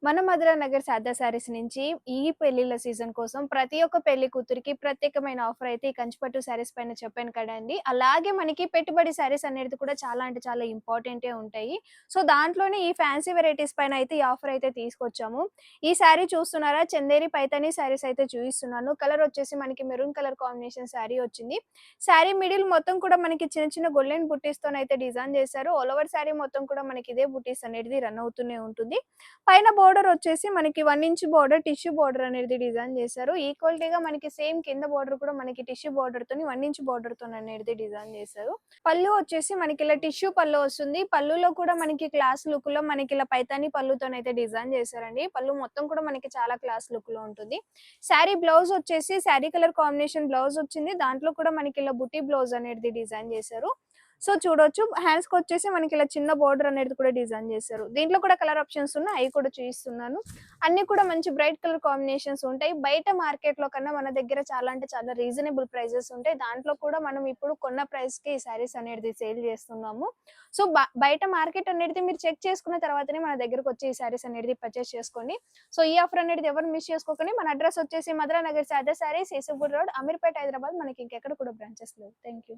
మన మధుర నగర్ శారదా శారీస్ నుంచి ఈ పెళ్ళిళ్ళ సీజన్ కోసం ప్రతి ఒక్క పెళ్లి కూతురికి ప్రత్యేకమైన ఆఫర్ అయితే ఈ కంచిపట్టు శారీస్ పైన చెప్పాను కదండీ. అలాగే మనకి పెట్టుబడి శారీస్ అనేది కూడా చాలా అంటే చాలా ఇంపార్టెంటే ఉంటాయి. సో, దాంట్లోనే ఈ ఫ్యాన్సీ వెరైటీస్ పైన అయితే ఈ ఆఫర్ అయితే తీసుకొచ్చాము. ఈ శారీ చూస్తున్నారా? చందేరి పైతాని శారీస్ అయితే చూపిస్తున్నాను. కలర్ వచ్చేసి మనకి మెరూన్ కలర్ కాంబినేషన్ శారీ వచ్చింది. శారీ మిడిల్ మొత్తం కూడా మనకి చిన్న చిన్న గోల్డెన్ బుట్టీస్‌తోనైతే డిజైన్ చేశారు. ఆల్ ఓవర్ శారీ మొత్తం కూడా మనకి ఇదే బుట్టీస్ అనేది రన్ అవుతూనే ఉంటుంది. పైన బోర్డర్ వచ్చేసి మనకి 1 ఇంచ్ బోర్డర్ టిష్యూ బోర్డర్ అనేది డిజైన్ చేశారు. ఈక్వాలిటీగా మనకి సేమ్ కింద బోర్డర్ కూడా మనకి టిష్యూ బోర్డర్‌తోని 1 ఇంచ్ బోర్డర్‌తోని అనేది డిజైన్ చేశారు. పళ్ళు వచ్చేసి మనకి ఇలా టిష్యూ పళ్ళు వస్తుంది. పళ్ళులో కూడా మనకి క్లాస్ లుక్‌లో మనకి ఇలా పైతాని పళ్ళుతోనైతే డిజైన్ చేశారండి. పళ్ళు మొత్తం కూడా మనకి చాలా క్లాస్ లుక్‌లో ఉంటుంది. శారీ బ్లౌజ్ వచ్చేసి శారీ కలర్ కాంబినేషన్ బ్లౌజ్ వచ్చింది. దాంట్లో కూడా మనకి ఇలా బుటీ బ్లౌజ్ అనేది డిజైన్ చేశారు. సో, చూడొచ్చు. హ్యాండ్స్‌కొచ్చేసి మనకి ఇలా చిన్న బోర్డర్ అనేది కూడా డిజైన్ చేశారు. దీంట్లో కూడా కలర్ ఆప్షన్స్ ఉన్నాయి. అయి కూడా చూయిస్తున్నాను. అన్నీ కూడా మంచి బ్రైట్ కలర్ కాంబినేషన్స్ ఉంటాయి. బయట మార్కెట్‌లో కన్నా మన దగ్గర చాలా అంటే చాలా రీజనబుల్ ప్రైజెస్ ఉంటాయి. దాంట్లో కూడా మనం ఇప్పుడు కొన్న ప్రైస్‌కి ఈ శారీస్ అనేది సేల్ చేస్తున్నాము. సో, బయట మార్కెట్ అనేది మీరు చెక్ చేసుకున్న తర్వాతనే మన దగ్గరకొచ్చి ఈ శారీస్ అనేది పర్చేస్ చేసుకోండి. సో, ఈ ఆఫర్ అనేది ఎవరు మిస్ చేసుకోకండి. మన అడ్రెస్ వచ్చేసి మధురా నగర్ శారదా శారీస్, ఏసుగూడ రోడ్, అమీర్పేట్, హైదరాబాద్. మనకి ఇంకెక్కడ కూడా బ్రాంచెస్ లేవు. Thank you.